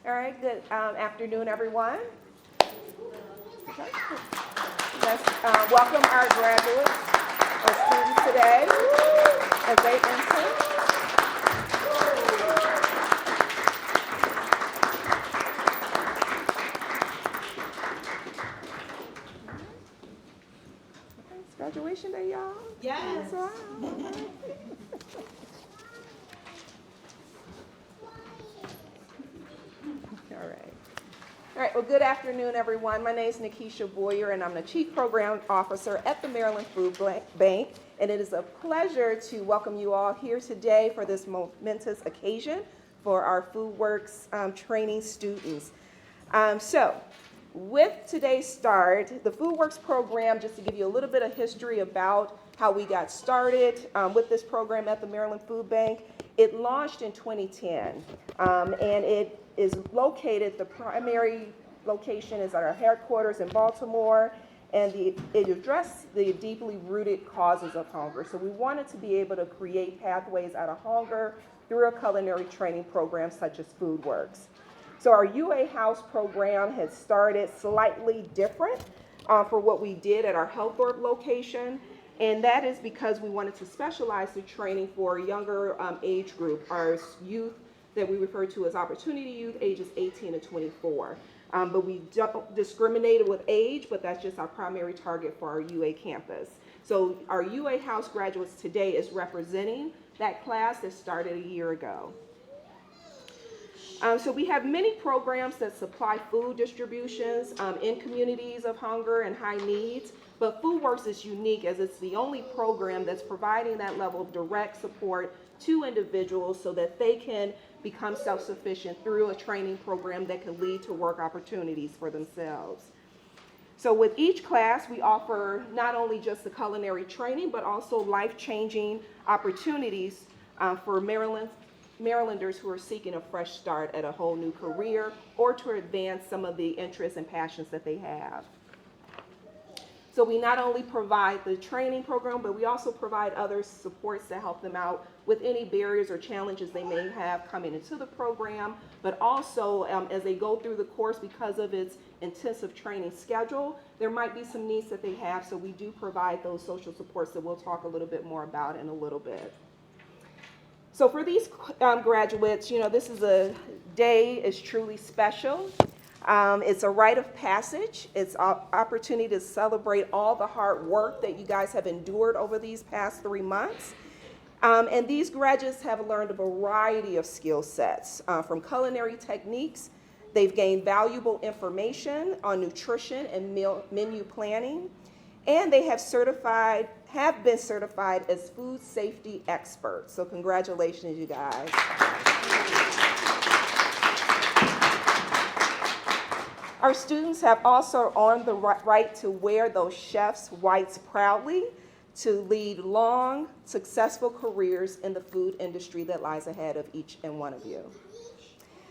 All right, good afternoon, everyone. Let's welcome our graduates and students today as they enter. It's graduation day, y'all. Yes. Wow. All right, well, good afternoon, everyone. My name is Nikisha Boyer, and I'm the Chief Program Officer at the Maryland Food Bank, and it is a pleasure to welcome you all here today for this momentous occasion for our FoodWorks training students. So, with today's start, the FoodWorks program, just to give you a little bit of history about how we got started with this program at the Maryland Food Bank, it launched in 2010, and it is located, the primary location is at our headquarters in Baltimore, and it addressed the deeply rooted causes of hunger. So we wanted to be able to create pathways out of hunger through a culinary training program such as FoodWorks. So our UA House program has started slightly different for what we did at our Healththorpe location, and that is because we wanted to specialize the training for a younger age group, our youth that we refer to as opportunity youth, ages 18 to 24. But we don't discriminate with age, but that's just our primary target for our UA campus. So our UA House graduates today is representing that class that started a year ago. So we have many programs that supply food distributions in communities of hunger and high needs, but FoodWorks is unique as it's the only program that's providing that level of direct support to individuals so that they can become self-sufficient through a training program that can lead to work opportunities for themselves. So with each class, we offer not only just the culinary training, but also life-changing opportunities for Marylanders who are seeking a fresh start at a whole new career or to advance some of the interests and passions that they have. So we not only provide the training program, but we also provide other supports to help them out with any barriers or challenges they may have coming into the program, but also as they go through the course, because of its intensive training schedule, there might be some needs that they have, so we do provide those social supports that we'll talk a little bit more about in a little bit. So for these graduates, you know, this is a day is truly special. It's a rite of passage. It's an opportunity to celebrate all the hard work that you guys have endured over these past 3 months. And these graduates have learned a variety of skill sets from culinary techniques. They've gained valuable information on nutrition and menu planning. And they have been certified as food safety experts. So congratulations, you guys. Our students have also earned the right to wear those chef's whites proudly to lead long, successful careers in the food industry that lies ahead of each and one of you.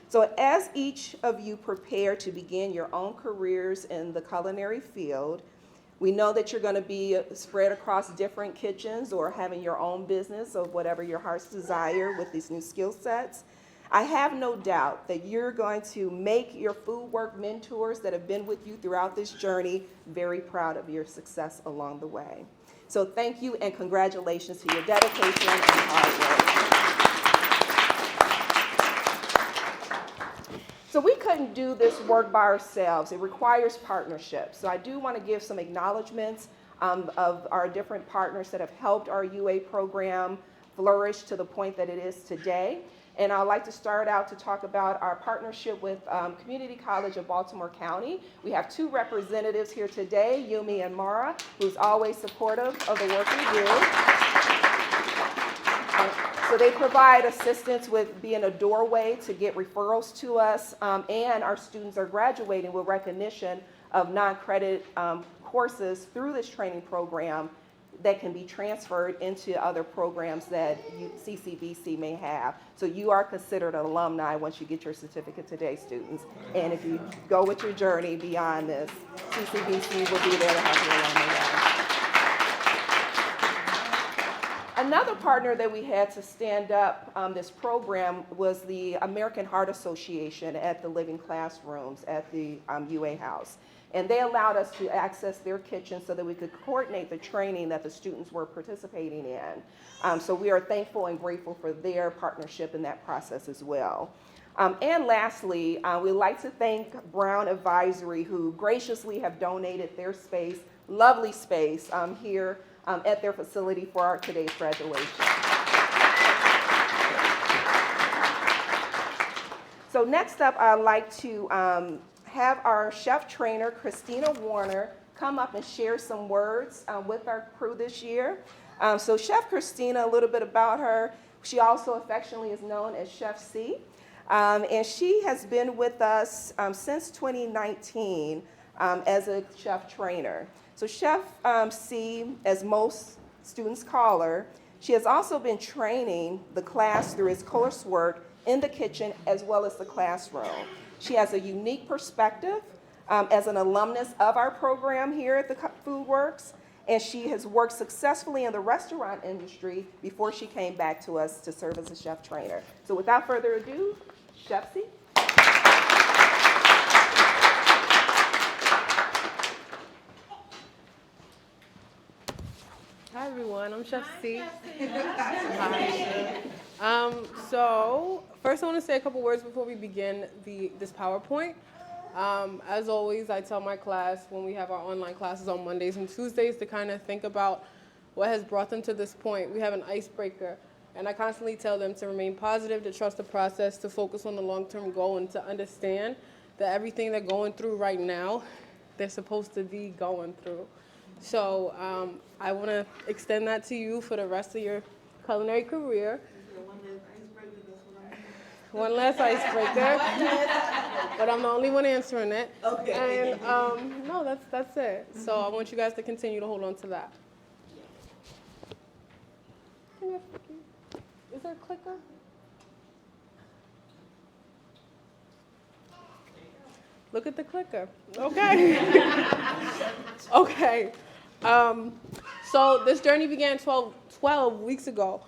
So as each of you prepare to begin your own careers in the culinary field, we know that you're going to be spread across different kitchens or having your own business of whatever your heart's desire with these new skill sets. I have no doubt that you're going to make your FoodWorks mentors that have been with you throughout this journey very proud of your success along the way. So thank you and congratulations to your dedication and hard work. So we couldn't do this work by ourselves. It requires partnerships. So I do want to give some acknowledgments of our different partners that have helped our UA program flourish to the point that it is today. And I'd like to start out to talk about our partnership with Community College of Baltimore County. We have two representatives here today, Yumi and Mara, who's always supportive of the work we do. So they provide assistance with being a doorway to get referrals to us, and our students are graduating with recognition of non-credit courses through this training program that can be transferred into other programs that CCBC may have. So you are considered an alumni once you get your certificate today, students. And if you go with your journey beyond this, CCBC will be there to help you along the way. Another partner that we had to stand up this program was the American Heart Association at the Living Classrooms at the UA House. And they allowed us to access their kitchen so that we could coordinate the training that the students were participating in. So we are thankful and grateful for their partnership in that process as well. And lastly, we'd like to thank Brown Advisory, who graciously have donated their space, lovely space, here at their facility for our today's graduation. So next up, I'd like to have our chef trainer, Christina Warner, come up and share some words with our crew this year. So Chef Christina, a little bit about her. She also affectionately is known as Chef C. And she has been with us since 2019 as a chef trainer. So Chef C, as most students call her, she has also been training the class through his coursework in the kitchen as well as the classroom. She has a unique perspective as an alumnus of our program here at the FoodWorks, and she has worked successfully in the restaurant industry before she came back to us to serve as a chef trainer. So without further ado, Chef C. Hi everyone, I'm Chef C. Hi. So first I want to say a couple words before we begin this PowerPoint. As always, I tell my class when we have our online classes on Mondays and Tuesdays to kind of think about what has brought them to this point. We have an icebreaker, and I constantly tell them to remain positive, to trust the process, to focus on the long-term goal, and to understand that everything they're going through right now, they're supposed to be going through. So I want to extend that to you for the rest of your culinary career. One last icebreaker, but I'm the only one answering it. Okay. And no, that's it. So I want you guys to continue to hold on to that. Is there a clicker? Look at the clicker. Okay. Okay. So this journey began 12 weeks ago.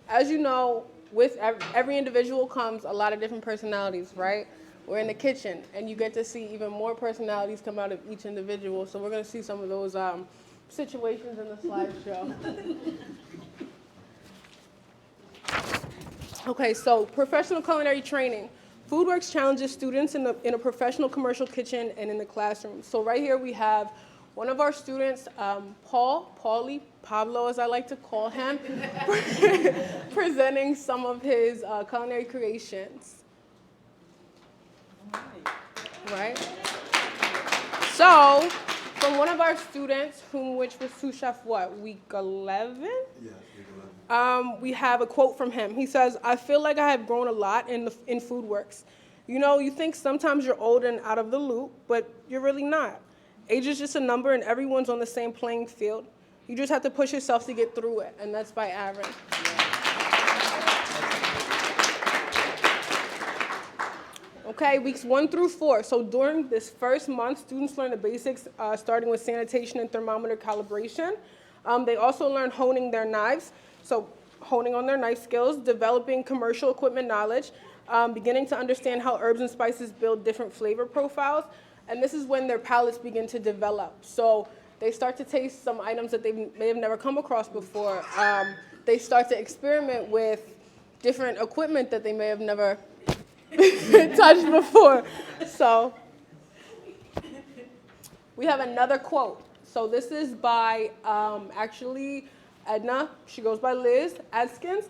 As you know, with every individual comes a lot of different personalities, right? We're in the kitchen, and you get to see even more personalities come out of each individual. So we're going to see some of those situations in the slideshow. Okay, so professional culinary training. FoodWorks challenges students in a professional commercial kitchen and in the classroom. So right here we have one of our students, Pablo as I like to call him, presenting some of his culinary creations. Right? So, from one of our students, which was sous chef, week 11? Yes, week 11. We have a quote from him. He says, "I feel like I have grown a lot in FoodWorks. You know, you think sometimes you're old and out of the loop, but you're really not. Age is just a number and everyone's on the same playing field. You just have to push yourself to get through it." And that's by Aaron. Okay, weeks 1 through 4. So during this first month, students learn the basics, starting with sanitation and thermometer calibration. They also learn honing their knives, so honing on their knife skills, developing commercial equipment knowledge, beginning to understand how herbs and spices build different flavor profiles. And this is when their palates begin to develop. So they start to taste some items that they may have never come across before. They start to experiment with different equipment that they may have never touched before. So we have another quote. So this is by actually Edna. She goes by Liz Adkins.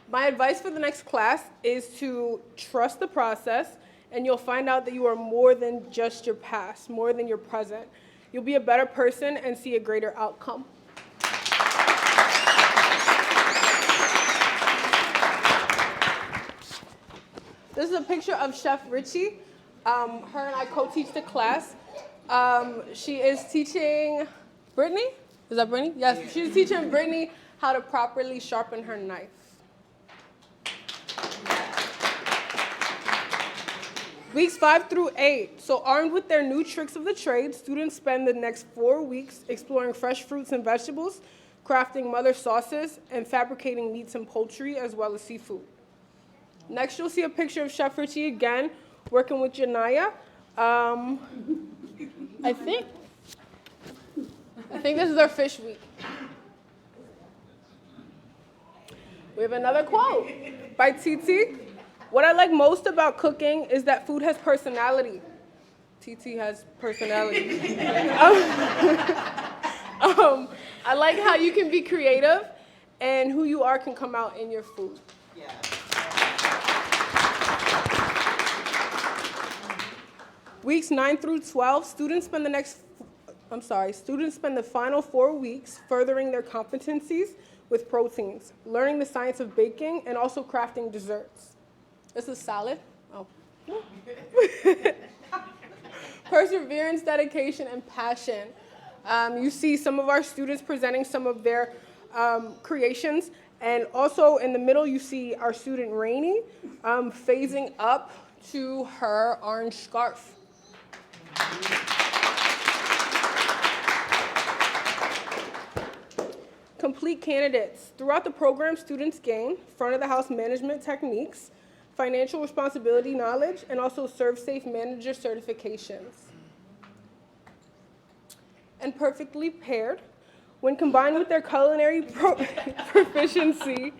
"My advice for the next class is to trust the process, and you'll find out that you are more than just your past, more than your present. You'll be a better person and see a greater outcome." This is a picture of Chef Richie. Her and I co-teach the class. She is teaching Brittany. Is that Brittany? Yes, she's teaching Brittany how to properly sharpen her knife. Weeks 5 through 8. So armed with their new tricks of the trade, students spend the next 4 weeks exploring fresh fruits and vegetables, crafting mother sauces, and fabricating meats and poultry, as well as seafood. Next, you'll see a picture of Chef Richie again, working with Janaya. I think this is our fish week. We have another quote by Titi. What I like most about cooking is that food has personality. Titi has personality. I like how you can be creative and who you are can come out in your food. Yeah. Weeks 9 through 12, students spend the final 4 weeks furthering their competencies with proteins, learning the science of baking, and also crafting desserts. This is salad. Oh. Perseverance, dedication, and passion. You see some of our students presenting some of their creations, and also in the middle you see our student Rainey phasing up to her orange scarf. Complete candidates. Throughout the program, students gain front-of-the-house management techniques, financial responsibility knowledge, and also ServSafe manager certifications. And perfectly paired, when combined with their culinary proficiency,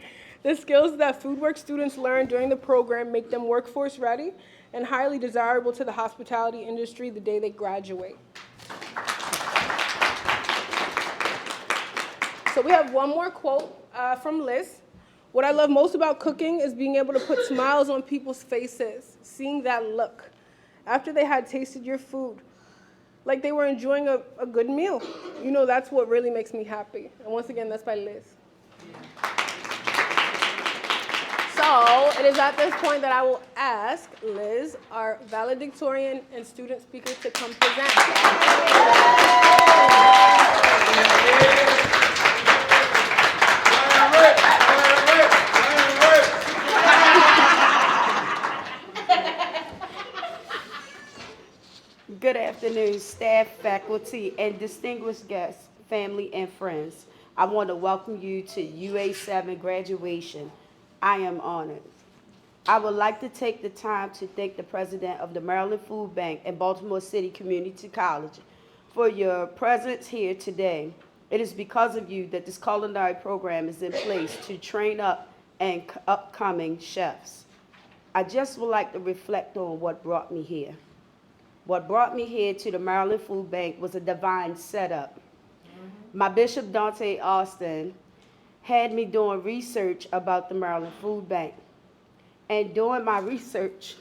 the skills that FoodWorks students learn during the program make them workforce ready and highly desirable to the hospitality industry the day they graduate. So we have one more quote from Liz. What I love most about cooking is being able to put smiles on people's faces, seeing that look after they had tasted your food, like they were enjoying a good meal. You know, that's what really makes me happy. And once again, that's by Liz. So it is at this point that I will ask Liz, our valedictorian and student speaker, to come present. Good afternoon, staff, faculty, and distinguished guests, family, and friends. I want to welcome you to UA7 graduation. I am honored. I would like to take the time to thank the president of the Maryland Food Bank and Baltimore City Community College for your presence here today. It is because of you that this culinary program is in place to train up and upcoming chefs. I just would like to reflect on what brought me here. What brought me here to the Maryland Food Bank was a divine setup. My Bishop Dante Austin had me doing research about the Maryland Food Bank. And doing my research,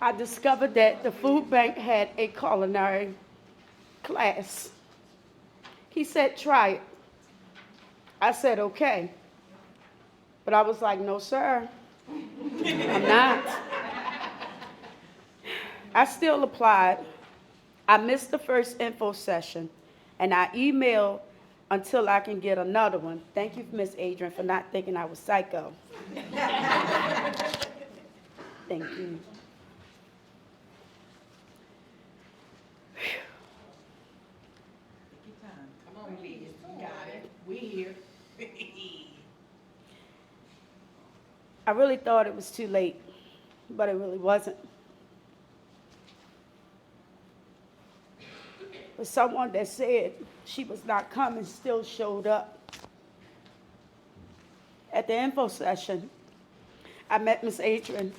I discovered that the food bank had a culinary class. He said, try it. I said, okay. But I was like, no, sir, I'm not. I still applied. I missed the first info session, and I emailed until I can get another one. Thank you, Ms. Adrian, for not thinking I was psycho. Thank you. Come on, Liz. You got it. We here. I really thought it was too late, but it really wasn't. But someone that said she was not coming still showed up. At the info session, I met Miss Adrian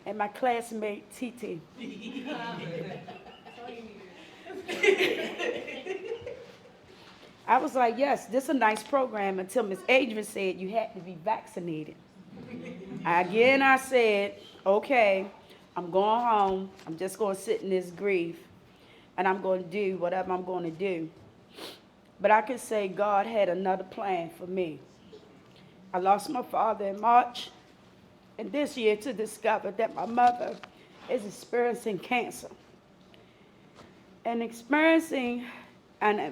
and my classmate, Titi. I was like, yes, this is a nice program, until Miss Adrian said you had to be vaccinated. Again, I said, okay, I'm going home. I'm just going to sit in this grief, and I'm going to do whatever I'm going to do. But I can say God had another plan for me. I lost my father in March, and this year to discover that my mother is experiencing cancer. And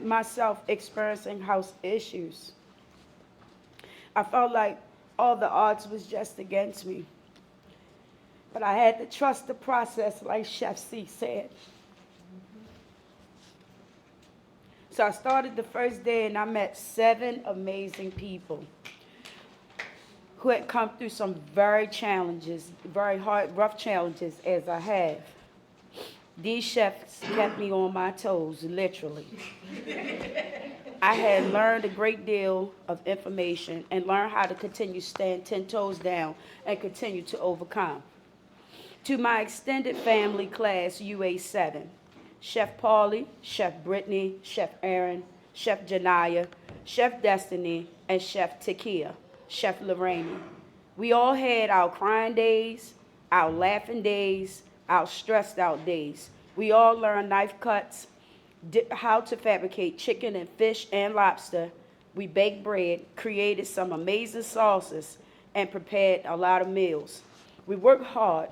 myself experiencing health issues. I felt like all the odds was just against me. But I had to trust the process, like Chef C said. So I started the first day and I met 7 amazing people who had come through some very challenges, very hard, rough challenges as I have. These chefs kept me on my toes, literally. I had learned a great deal of information and learned how to continue staying 10 toes down and continue to overcome. To my extended family class, UA7, Chef Paulie, Chef Brittany, Chef Aaron, Chef Janaya, Chef Destiny, and Chef Takia, Chef Lorraine. We all had our crying days, our laughing days, our stressed out days. We all learned knife cuts, how to fabricate chicken and fish and lobster. We baked bread, created some amazing sauces, and prepared a lot of meals. We worked hard,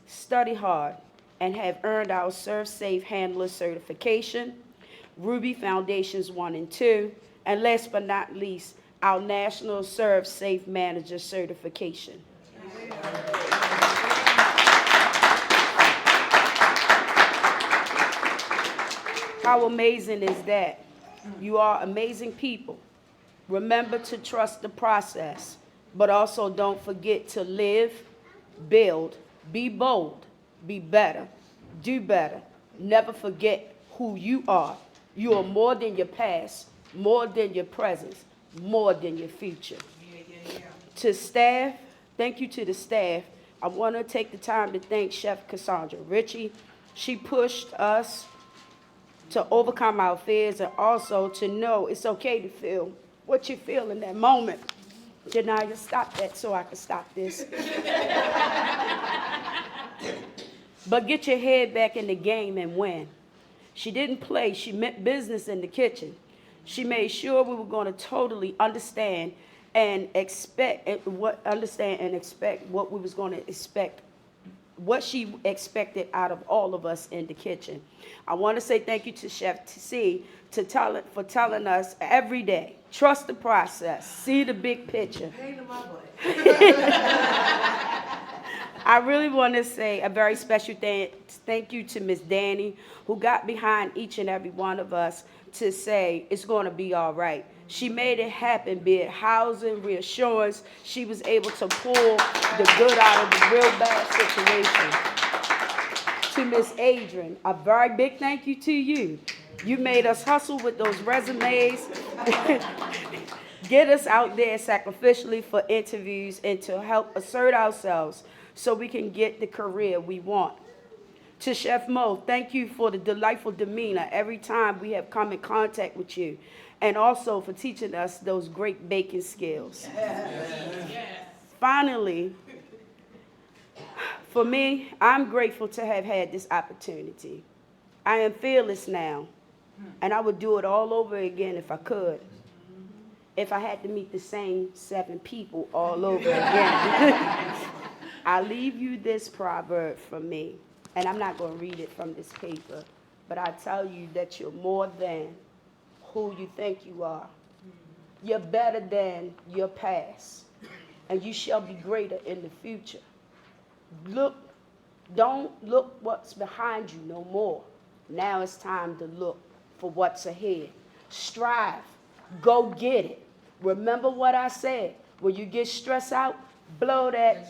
studied hard, and have earned our Serve Safe Handler certification, Ruby Foundations 1 and 2, and last but not least, our National Serve Safe Manager certification. How amazing is that? You are amazing people. Remember to trust the process, but also don't forget to live, build, be bold, be better, do better. Never forget who you are. You are more than your past, more than your present, more than your future. To staff, thank you to the staff. I want to take the time to thank Chef Cassandra Ritchie. She pushed us to overcome our fears and also to know it's okay to feel what you feel in that moment. Janaya, stop that so I can stop this. But get your head back in the game and win. She didn't play. She meant business in the kitchen. She made sure we were going to totally understand and expect what we was going to expect, what she expected out of all of us in the kitchen. I want to say thank you to Chef C for telling us every day, trust the process, see the big picture. I really want to say a very special thank you to Miss Danny, who got behind each and every one of us to say it's going to be all right. She made it happen, be it housing, reassurance. She was able to pull the good out of the real bad situation. To Miss Adrian, a very big thank you to you. You made us hustle with those resumes, get us out there sacrificially for interviews and to help assert ourselves so we can get the career we want. To Chef Mo, thank you for the delightful demeanor every time we have come in contact with you, and also for teaching us those great baking skills. Finally, for me, I'm grateful to have had this opportunity. I am fearless now, and I would do it all over again if I could. If I had to meet the same 7 people all over again. I leave you this proverb from me, and I'm not going to read it from this paper, but I tell you that you're more than who you think you are. You're better than your past, and you shall be greater in the future. Don't look what's behind you no more. Now it's time to look for what's ahead. Strive, go get it. Remember what I said, when you get stressed out, blow that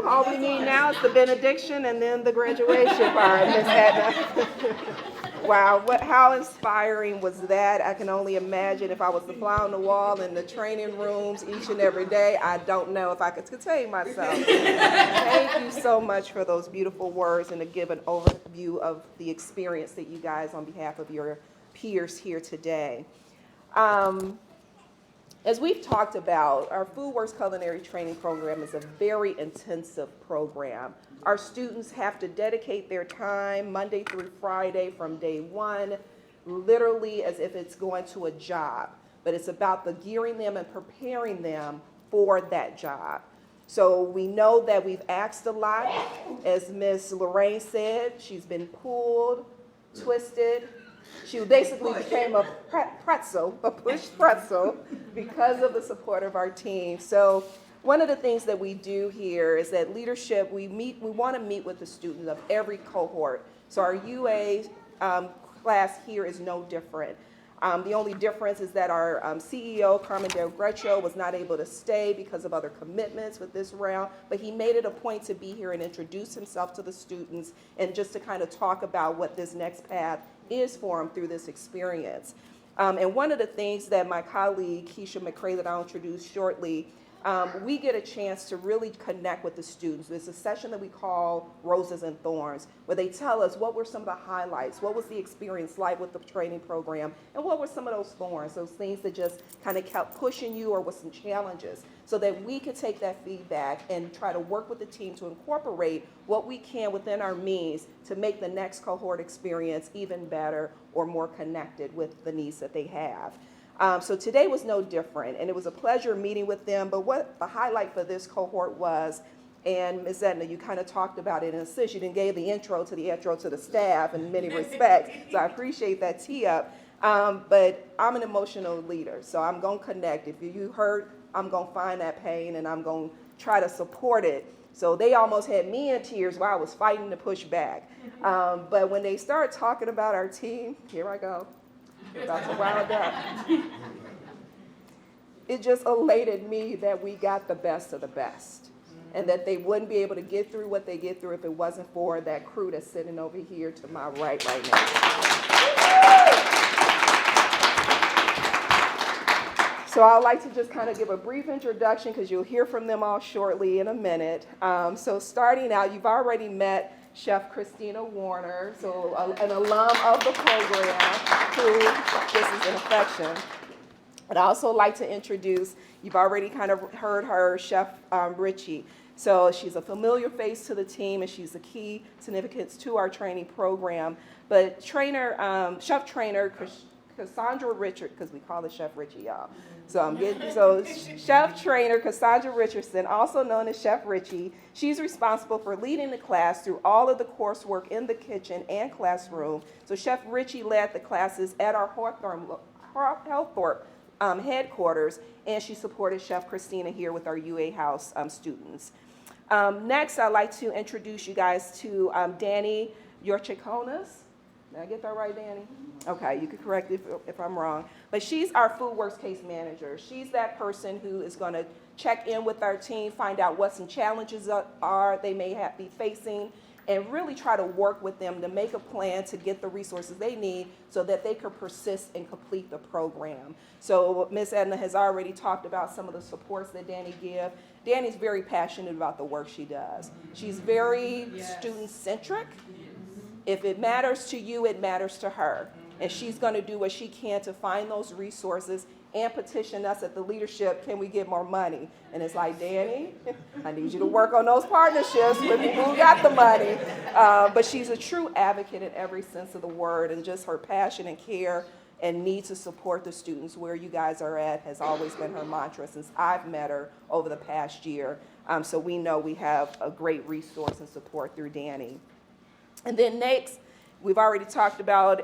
All we need now is the benediction and then the graduation part, Miss Edna. Wow, how inspiring was that? I can only imagine if I was to fly on the wall in the training rooms each and every day, I don't know if I could contain myself. Thank you so much for those beautiful words and to give an overview of the experience that you guys on behalf of your peers here today. As we've talked about, our FoodWorks Culinary Training Program is a very intensive program. Our students have to dedicate their time Monday through Friday from day one, literally as if it's going to a job. but it's about the gearing them and preparing them for that job. So we know that we've asked a lot. As Ms. Lorraine said, she's been pulled, twisted. She basically became a pretzel, a pushed pretzel, because of the support of our team. So one of the things that we do here is that leadership, we want to meet with the students of every cohort. So our UA class here is no different. The only difference is that our CEO, Carmen Del Grecio, was not able to stay because of other commitments with this round, but he made it a point to be here and introduce himself to the students and just to kind of talk about what this next path is for him through this experience. And one of the things that my colleague, Keisha McCrae, that I'll introduce shortly, we get a chance to really connect with the students. There's a session that we call Roses and Thorns, where they tell us what were some of the highlights, what was the experience like with the training program, and what were some of those thorns, those things that just kind of kept pushing you or with some challenges, so that we could take that feedback and try to work with the team to incorporate what we can within our means to make the next cohort experience even better or more connected with the needs that they have. So today was no different, and it was a pleasure meeting with them. But what the highlight for this cohort was, and Ms. Edna, you kind of talked about it in a sense. You didn't give the intro to the staff in many respects, so I appreciate that tee up. But I'm an emotional leader, so I'm going to connect. If you hurt, I'm going to find that pain, and I'm going to try to support it. So they almost had me in tears while I was fighting to push back. But when they start talking about our team, here I go. About to round up. It just elated me that we got the best of the best, and that they wouldn't be able to get through what they get through if it wasn't for that crew that's sitting over here to my right now. So I'd like to just kind of give a brief introduction because you'll hear from them all shortly in a minute. So starting out, you've already met Chef Christina Warner, so an alum of the program, who this is an affection. I'd also like to introduce, you've already kind of heard her, Chef Richie. So she's a familiar face to the team, and she's a key significance to our training program. But chef trainer Cassandra Richard, because we call her Chef Richie, y'all. So chef trainer Cassandra Richardson, also known as Chef Richie, she's responsible for leading the class through all of the coursework in the kitchen and classroom. So Chef Richie led the classes at our Hillthorpe headquarters, and she supported Chef Christina here with our UA House students. Next, I'd like to introduce you guys to Danny Yorchikonas. Did I get that right, Danny? Okay, you can correct me if I'm wrong. But she's our FoodWorks case manager. She's that person who is going to check in with our team, find out what some challenges are they may be facing, and really try to work with them to make a plan to get the resources they need so that they could persist and complete the program. So Ms. Edna has already talked about some of the supports that Danny gives. Danny's very passionate about the work she does. She's very student-centric. If it matters to you, it matters to her. And she's going to do what she can to find those resources and petition us at the leadership, can we get more money? And it's like, Danny, I need you to work on those partnerships with people who got the money. But she's a true advocate in every sense of the word, and just her passion and care and need to support the students where you guys are at has always been her mantra since I've met her over the past year. So we know we have a great resource and support through Danny. And then next, we've already talked about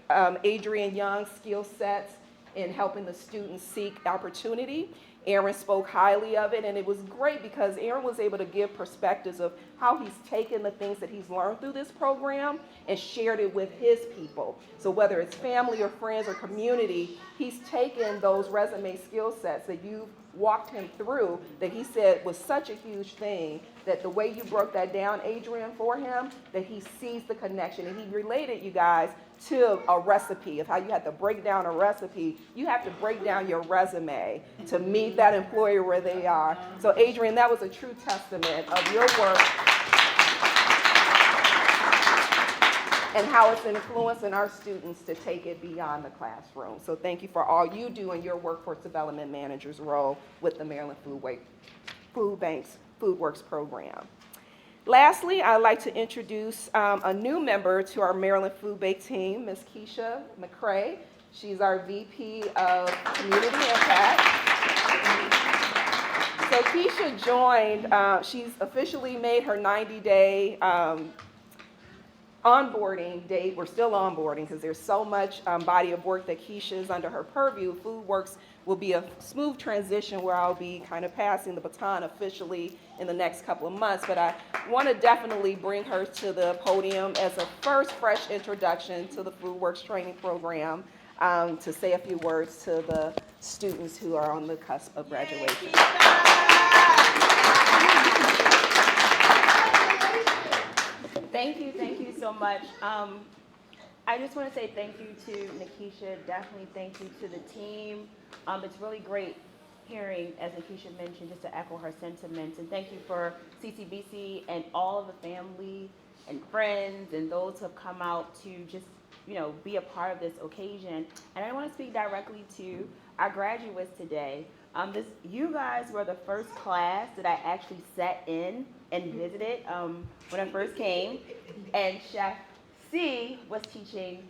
Adrienne Young's skill sets in helping the students seek opportunity. Aaron spoke highly of it, and it was great because Aaron was able to give perspectives of how he's taken the things that he's learned through this program and shared it with his people. So whether it's family or friends or community, he's taken those resume skill sets that you've walked him through that he said was such a huge thing, that the way you broke that down, Adrian, for him, that he sees the connection. And he related, you guys, to a recipe of how you have to break down a recipe. You have to break down your resume to meet that employer where they are. So Adrian, that was a true testament of your work and how it's influencing our students to take it beyond the classroom. So thank you for all you do in your workforce development manager's role with the Maryland Food Bank's FoodWorks program. Lastly, I'd like to introduce a new member to our Maryland Food Bank team, Ms. Keisha McCrae. She's our VP of Community Impact. So Keisha joined, she's officially made her 90-day onboarding date. We're still onboarding because there's so much body of work that Keisha is under her purview. FoodWorks will be a smooth transition where I'll be kind of passing the baton officially in the next couple of months. But I want to definitely bring her to the podium as a first fresh introduction to the FoodWorks training program to say a few words to the students who are on the cusp of graduation. Thank you so much. I just want to say thank you to Nikisha, definitely thank you to the team. It's really great hearing, as Nikisha mentioned, just to echo her sentiments. And thank you for CCBC and all of the family and friends and those who have come out to just, be a part of this occasion. And I want to speak directly to our graduates today. You guys were the first class that I actually sat in and visited when I first came. And Chef C was teaching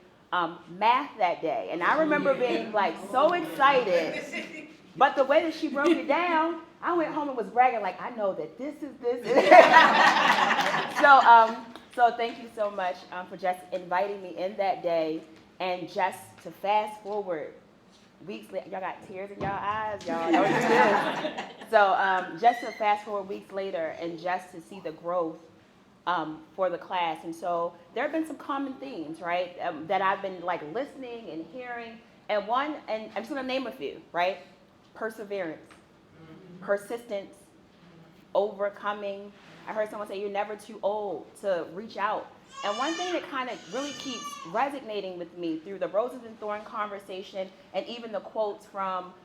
math that day. And I remember being so excited. But the way that she broke it down, I went home and was bragging I know that this is this. So thank you so much for just inviting me in that day. And just to fast forward weeks later, y'all got tears in y'all eyes, y'all. Know what it is. So just to fast forward weeks later and just to see the growth for the class. And so there have been some common themes, right, that I've been listening and hearing. And and I'm just gonna name a few, right? Perseverance, persistence, overcoming. I heard someone say you're never too old to reach out. And one thing that kind of really keeps resonating with me through the Roses and Thorn conversation and even the quotes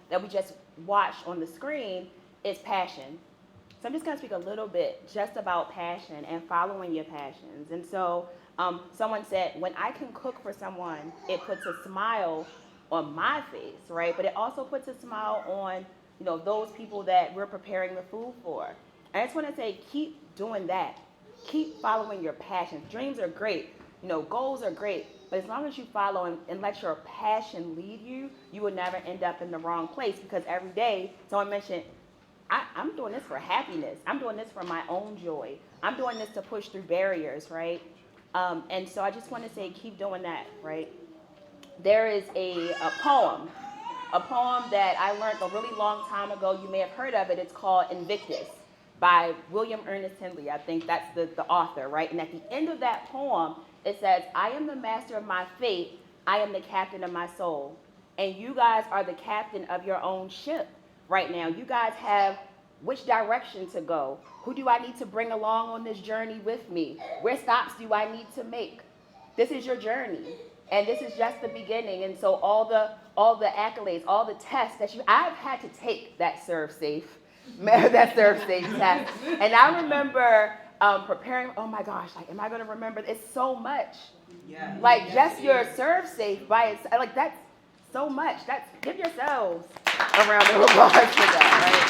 that we just watched on the screen is passion. So I'm just going to speak a little bit just about passion and following your passions. And so someone said, when I can cook for someone, it puts a smile on my face, right? But it also puts a smile on, those people that we're preparing the food for. And I just want to say, keep doing that. Keep following your passions. Dreams are great. Goals are great. But as long as you follow and let your passion lead you, you will never end up in the wrong place. Because every day, someone mentioned, I'm doing this for happiness. I'm doing this for my own joy. I'm doing this to push through barriers, right? And so I just want to say, keep doing that, right? There is a poem that I learned a really long time ago. You may have heard of it. It's called Invictus by William Ernest Henley. I think that's the author, right? And at the end of that poem, it says, I am the master of my fate. I am the captain of my soul. And you guys are the captain of your own ship right now. You guys have which direction to go. Who do I need to bring along on this journey with me? Where stops do I need to make? This is your journey. And this is just the beginning. And so all the accolades, all the tests that I've had to take that serve safe test. And I remember preparing, oh my gosh, am I going to remember? It's so much. Yeah. Just your serve safe by itself, that's so much. Give yourselves a round of applause for that, right?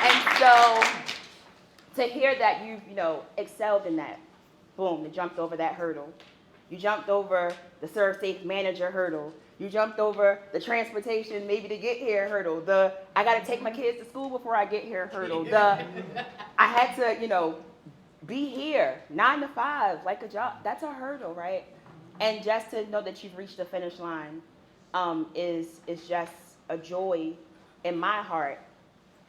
And so to hear that you've, excelled in that, boom, you jumped over that hurdle. You jumped over the serve safe manager hurdle. You jumped over the transportation, maybe to get here hurdle. I got to take my kids to school before I get here hurdle. I had to, be here 9 to 5 like a job. That's a hurdle, right? And just to know that you've reached the finish line is just a joy in my heart.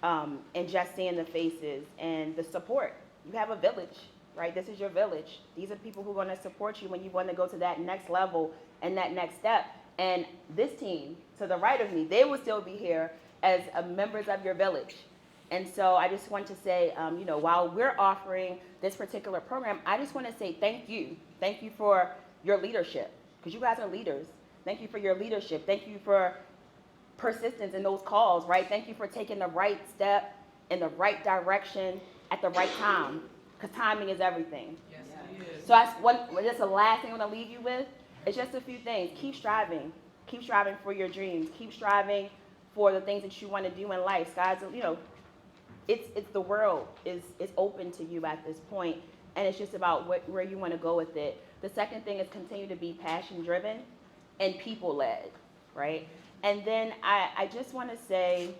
And just seeing the faces and the support. You have a village, right? This is your village. These are people who are going to support you when you want to go to that next level and that next step. And this team, to the right of me, they will still be here as members of your village. And so I just want to say, while we're offering this particular program, I just want to say thank you. Thank you for your leadership, because you guys are leaders. Thank you for your leadership. Thank you for persistence in those calls, right? Thank you for taking the right step in the right direction at the right time, because timing is everything. Yes, it is. So that's the last thing I want to leave you with. It's just a few things. Keep striving. Keep striving for your dreams. Keep striving for the things that you want to do in life. Guys, it's the world is open to you at this point, and it's just about where you want to go with it. The second thing is continue to be passion driven. and people-led, right? And then I just want to say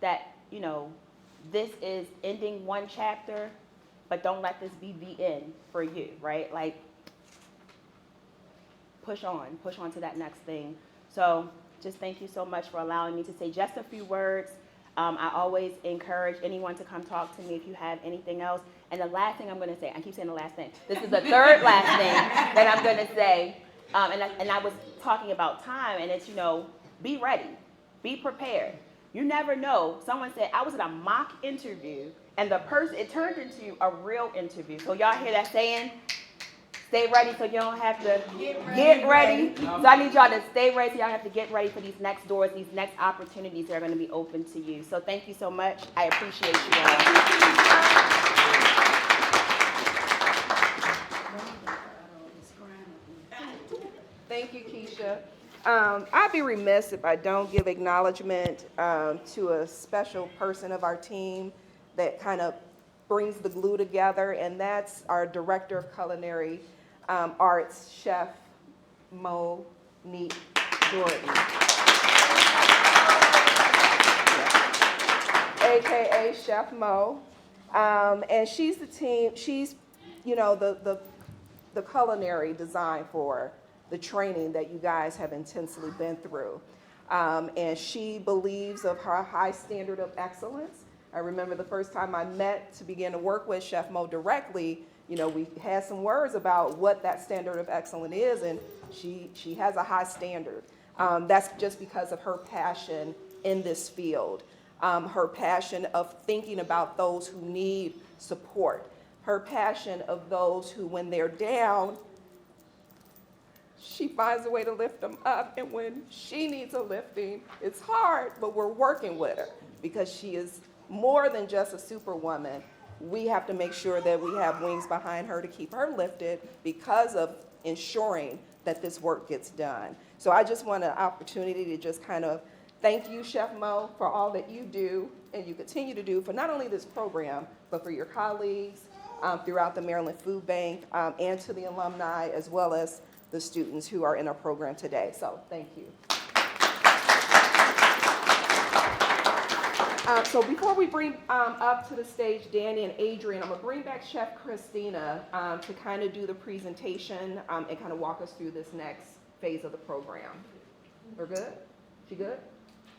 that, you know, this is ending one chapter, but don't let this be the end for you, right? Like, push on to that next thing. So just thank you so much for allowing me to say just a few words. I always encourage anyone to come talk to me if you have anything else. And the last thing I'm going to say, I keep saying the last thing. This is the third last thing that I'm going to say. And I was talking about time, and it's, you know, be ready, be prepared. You never know. Someone said, I was in a mock interview, and the person, it turned into a real interview. So y'all hear that saying? Stay ready so you don't have to get ready. So I need y'all to stay ready so y'all have to get ready for these next doors, these next opportunities that are going to be open to you. So thank you so much. I appreciate you all. Thank you, Keisha. I'd be remiss if I don't give acknowledgement to a special person of our team that kind of brings the glue together, and that's our Director of Culinary Arts, Chef Monique Jordan, AKA Chef Mo. And she's the team, she's, you know, the culinary design for the training that you guys have intensely been through. And she believes of her high standard of excellence. I remember the first time I met to begin to work with Chef Mo directly, you know, we had some words about what that standard of excellence is, and she has a high standard. That's just because of her passion in this field, her passion of thinking about those who need support, her passion of those who, when they're down, she finds a way to lift them up, and when she needs a lifting, it's hard, but we're working with her because she is more than just a superwoman. We have to make sure that we have wings behind her to keep her lifted because of ensuring that this work gets done. So I just want an opportunity to just kind of thank you, Chef Mo, for all that you do and you continue to do for not only this program, but for your colleagues throughout the Maryland Food Bank and to the alumni, as well as the students who are in our program today. So thank you. So before we bring up to the stage Danny and Adrian, I'm gonna bring back Chef Christina to kind of do the presentation and kind of walk us through this next phase of the program. We're good? She good?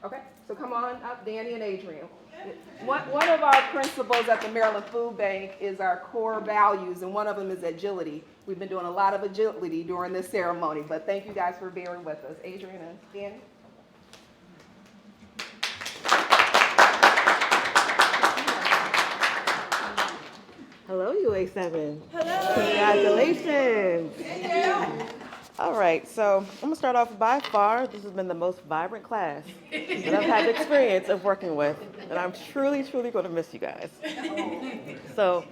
Okay, so come on up, Danny and Adrian. One of our principles at the Maryland Food Bank is our core values, and one of them is agility. We've been doing a lot of agility during this ceremony, but thank you guys for bearing with us. Adrian and Danny. Hello, UA7. Hello. Congratulations. Thank you. All right, so I'm going to start off. By far, this has been the most vibrant class that I've had the experience of working with, and I'm truly, truly going to miss you guys. So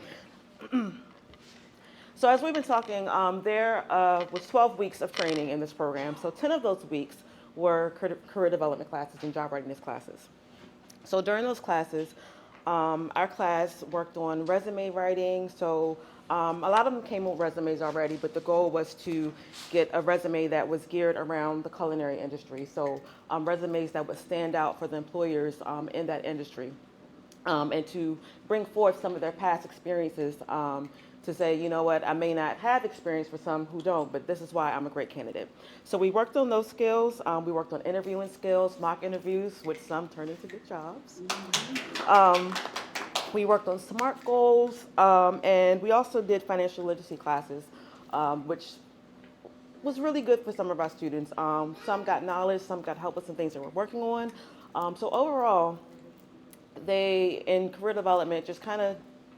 as we've been talking, there was 12 weeks of training in this program. So 10 of those weeks were career development classes and job readiness classes. So during those classes, our class worked on resume writing. So a lot of them came with resumes already, but the goal was to get a resume that was geared around the culinary industry. So resumes that would stand out for the employers in that industry, and to bring forth some of their past experiences to say, you know what, I may not have experience for some who don't, but this is why I'm a great candidate. So we worked on those skills. We worked on interviewing skills, mock interviews, which some turned into good jobs. We worked on SMART goals, and we also did financial literacy classes, which was really good for some of our students. Some got knowledge, some got help with some things that we're working on. So overall, they, in career development, just kind of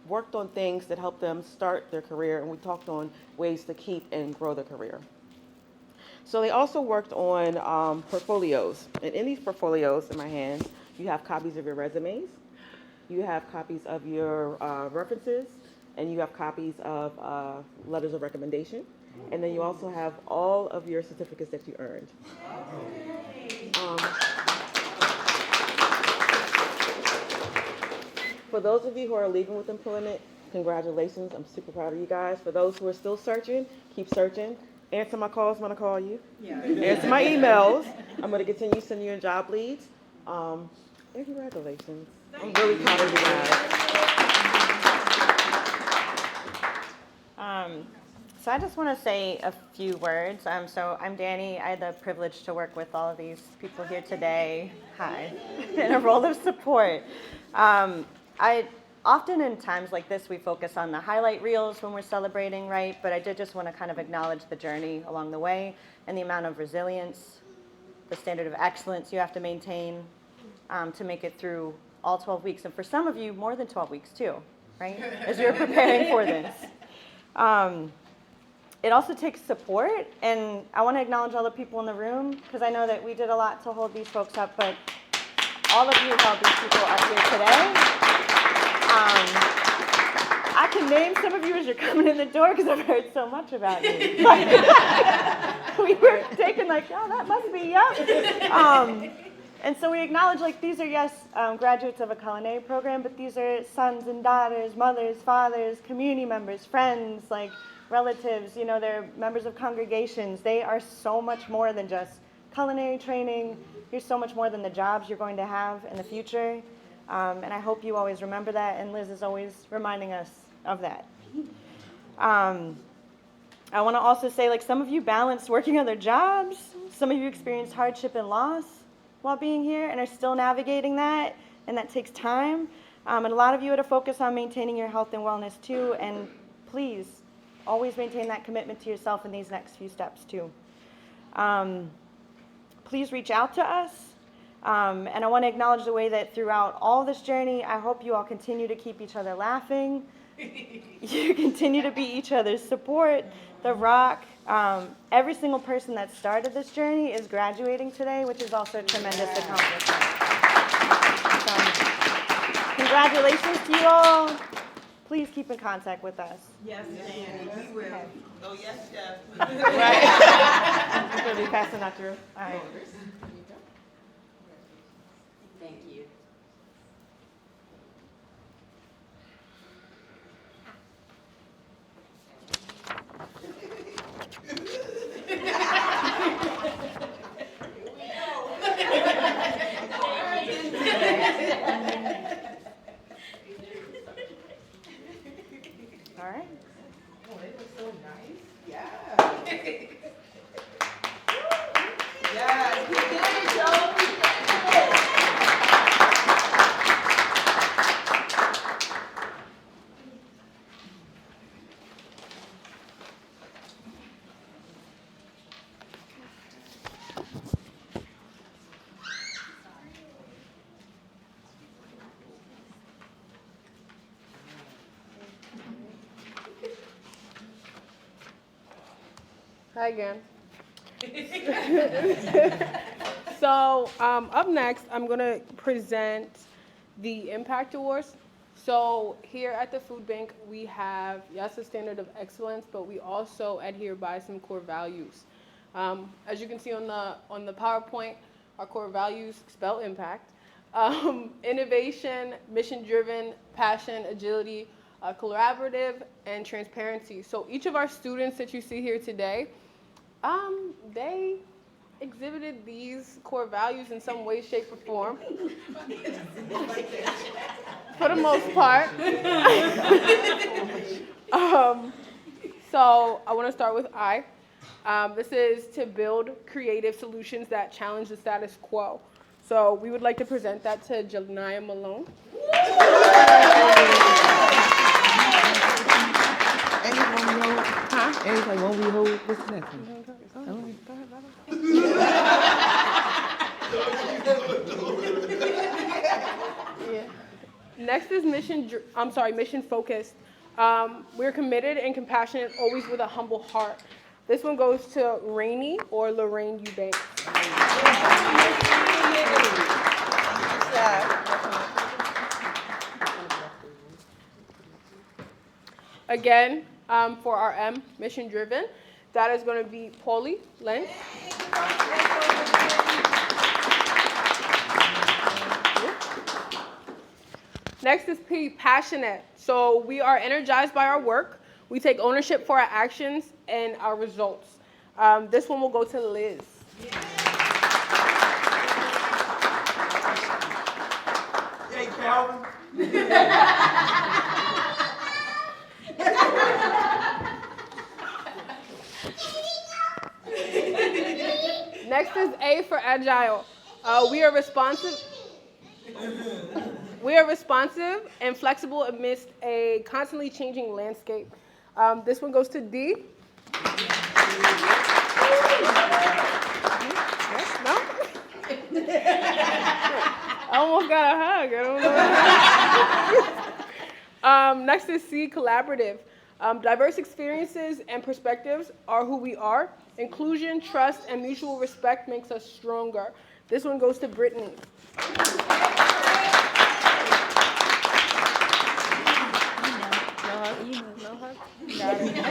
worked on things that helped them start their career, and we talked on ways to keep and grow their career. So they also worked on portfolios, and in these portfolios in my hands, you have copies of your resumes, you have copies of your references, and you have copies of letters of recommendation, and then you also have all of your certificates that you earned. For those of you who are leaving with employment, congratulations. I'm super proud of you guys. For those who are still searching, keep searching. answer my calls when I call you. Answer my emails. I'm going to continue sending you in job leads. And congratulations. I'm really proud of you guys. So I just want to say a few words. So I'm Danny. I had the privilege to work with all of these people here today. Hi. In a role of support. I often in times like this, we focus on the highlight reels when we're celebrating, right? But I did just want to kind of acknowledge the journey along the way and the amount of resilience, the standard of excellence you have to maintain to make it through all 12 weeks. And for some of you, more than 12 weeks too, right? As you're preparing for this. It also takes support, and I want to acknowledge all the people in the room, because I know that we did a lot to hold these folks up, but all of you held these people up here today. I can name some of you as you're coming in the door, because I've heard so much about you. We were taken like, oh, that must be young. And so we acknowledge, like, these are, yes, graduates of a culinary program, but these are sons and daughters, mothers, fathers, community members, friends, like, relatives, you know, they're members of congregations. They are so much more than just culinary training. You're so much more than the jobs you're going to have in the future. And I hope you always remember that, and Liz is always reminding us of that. I want to also say, like, some of you balanced working other jobs. Some of you experienced hardship and loss while being here and are still navigating that, and that takes time. And a lot of you had to focus on maintaining your health and wellness too, and please, always maintain that commitment to yourself in these next few steps too. Please reach out to us. And I want to acknowledge the way that throughout all this journey, I hope you all continue to keep each other laughing. You continue to be each other's support, the rock. Every single person that started this journey is graduating today, which is also a tremendous accomplishment. So, congratulations to you all. Please keep in contact with us. Yes, Danny, we will. Oh, yes, Jeff. Right? I'm going to be passing that through. All right. Thank you. All right. Oh, they look so nice. Yeah. Yes, we did it, y'all. We did it. Hi again. So up next, I'm going to present the Impact Awards. So here at the food bank, we have, yes, a standard of excellence, but we also adhere by some core values. As you can see on the PowerPoint, our core values spell impact. Innovation, mission-driven, passion, agility, collaborative, and transparency. So each of our students that you see here today, they exhibited these core values in some way, shape, or form. For the most part. So I want to start with I. This is to build creative solutions that challenge the status quo. So we would like to present that to Janaya Malone. Anyone know? Huh? Anything won't we hold? What's the next one? Yeah. Next is mission focused. We're committed and compassionate, always with a humble heart. This one goes to Rainey or Lorraine Eubanks. Again, for our M, mission driven, that is going to be Paulie Lentz. Next is P, passionate. So we are energized by our work. We take ownership for our actions and our results. This one will go to Liz. Hey, Calvin. Next is A for Agile. We are responsive. We are responsive and flexible amidst a constantly changing landscape. This one goes to D. No? I almost got a hug. I don't know. Next is C, collaborative. Diverse experiences and perspectives are who we are. Inclusion, trust, and mutual respect makes us stronger. This one goes to Brittany. No hug? Got it.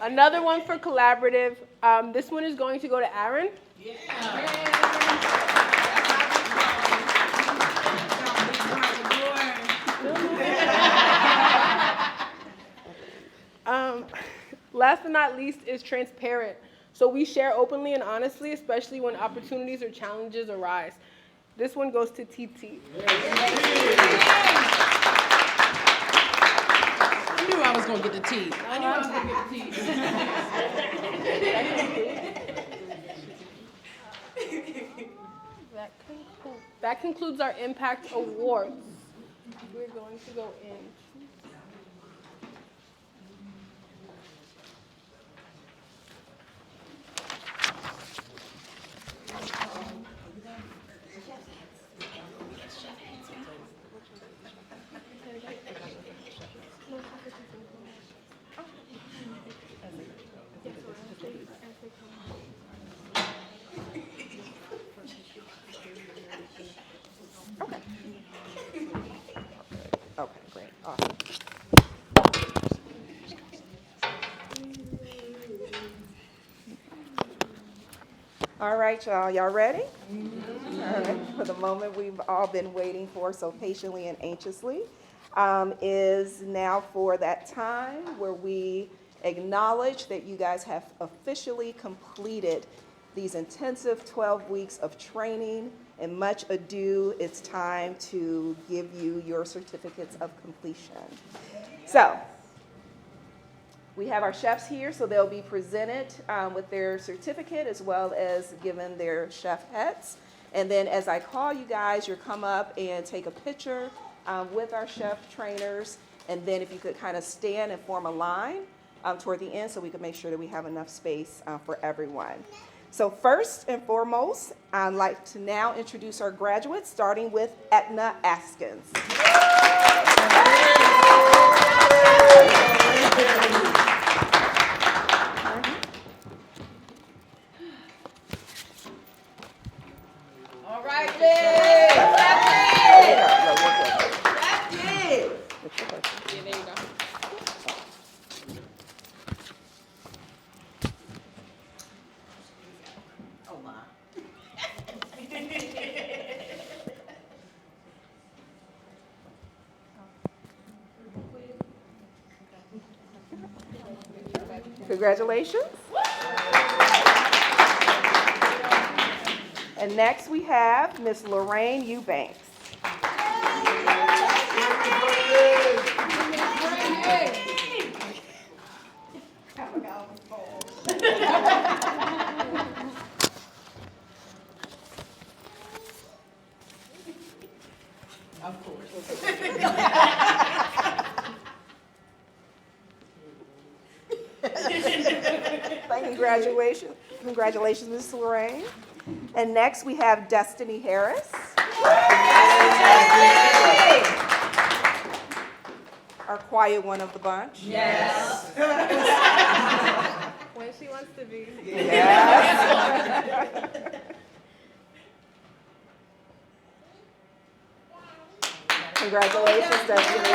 Another one for collaborative. This one is going to go to Aaron. Last but not least is transparent. So we share openly and honestly, especially when opportunities or challenges arise. This one goes to TT. I knew I was gonna get the tea. That concludes our Impact Awards. We're going to go in. Okay, great, awesome. All right, y'all ready? All right, for the moment we've all been waiting for so patiently and anxiously, is now for that time where we acknowledge that you guys have officially completed these intensive 12 weeks of training. And much ado, it's time to give you your certificates of completion. So, we have our chefs here, so they'll be presented with their certificate as well as given their chef hats. And then as I call you guys, you'll come up and take a picture with our chef trainers. And then if you could kind of stand and form a line toward the end so we can make sure that we have enough space for everyone. So first and foremost, I'd like to now introduce our graduates, starting with Etna Askins. All right, Liz. That's it. Yeah, there you go. Oh, my. Congratulations. And next we have Miss Lorraine Eubanks. Of course. Congratulations, Ms. Lorraine. And next we have Destiny Harris. Our quiet one of the bunch. Yes. When she wants to be. Yes. Congratulations, Destiny.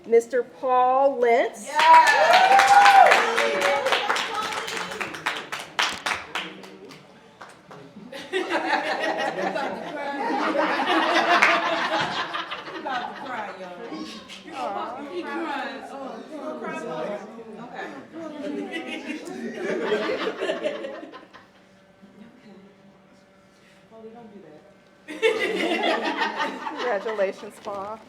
Mr. Paul Lentz. Congratulations, Paul.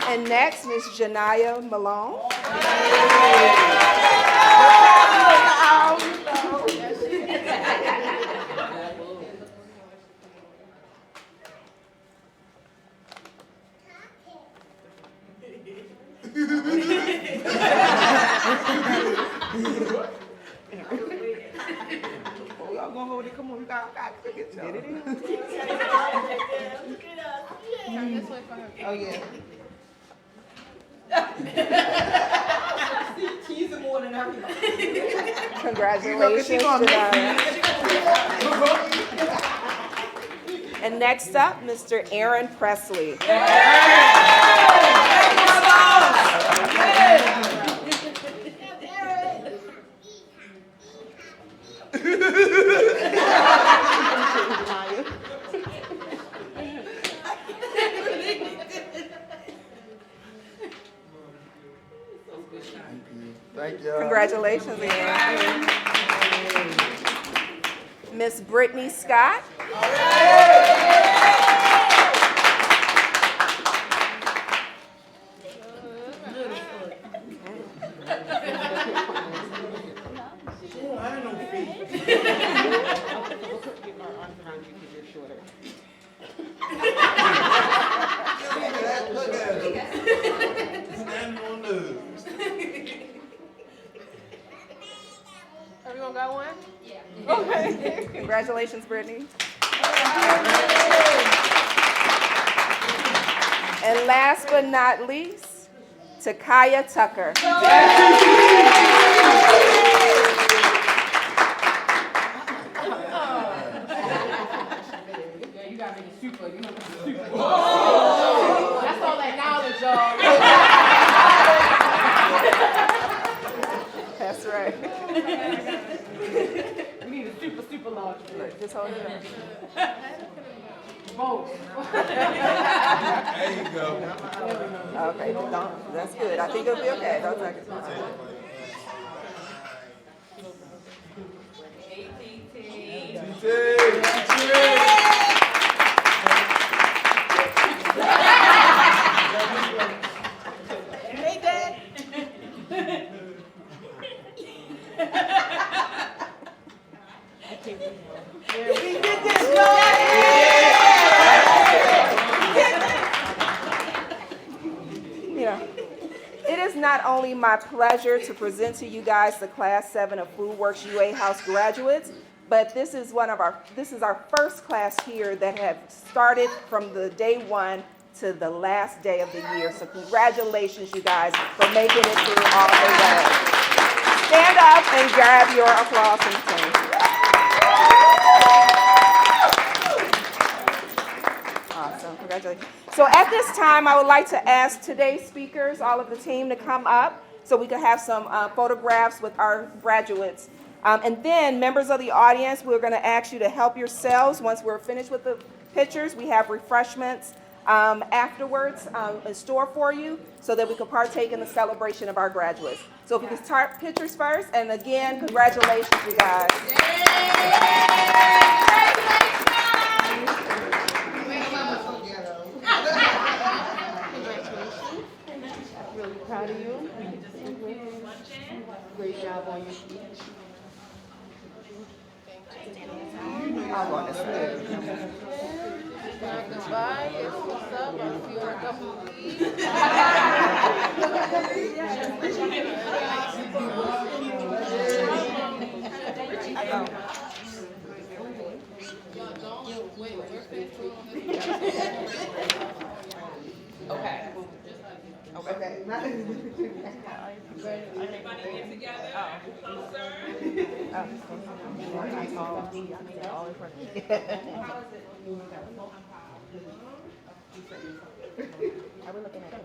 And next, Ms. Janaya Malone. We all going over there. Come on, we got to get each other. Oh, yeah. She's more than everybody. Congratulations, Janaya. And next up, Mr. Aaron Presley. Thank you. Congratulations, Aaron. Miss Brittany Scott. Everyone got one? Okay. Congratulations, Brittany. And last but not least, Takaya Tucker. That's all that knowledge, y'all. That's right. We need a super large. Look, just hold it up. Both. There you go. Okay, don't, that's good. I think it'll be okay. Don't take it. It is not only my pleasure to present to you guys the Class 7 of FoodWorks UA House graduates, but this is our first class here that have started from the day one to the last day of the year. So congratulations, you guys, for making it through all the way. Stand up and grab your applause and things. Awesome, congratulations. So at this time, I would like to ask today's speakers, all of the team, to come up so we can have some photographs with our graduates. And then, members of the audience, we're going to ask you to help yourselves. Once we're finished with the pictures, we have refreshments afterwards in store for you so that we can partake in the celebration of our graduates. So if we can start pictures first, and again, congratulations, you guys. Really proud of you. Great job on your speech. I'll go on this one. Goodbye. Yes, what's up? I'll see you in a couple of weeks. Okay. Okay. Are we looking at the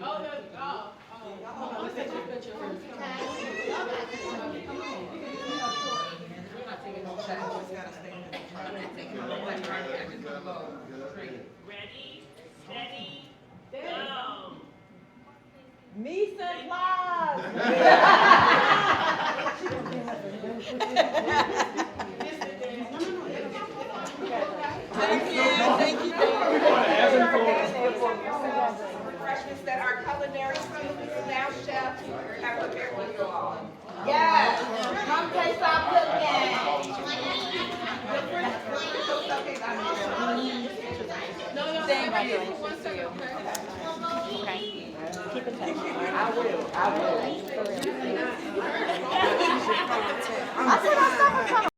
Oh, Ready, steady, go. Me supplies. Refreshments that our culinary staff chefs have prepared for you all. Yes, come taste our cooking. I said I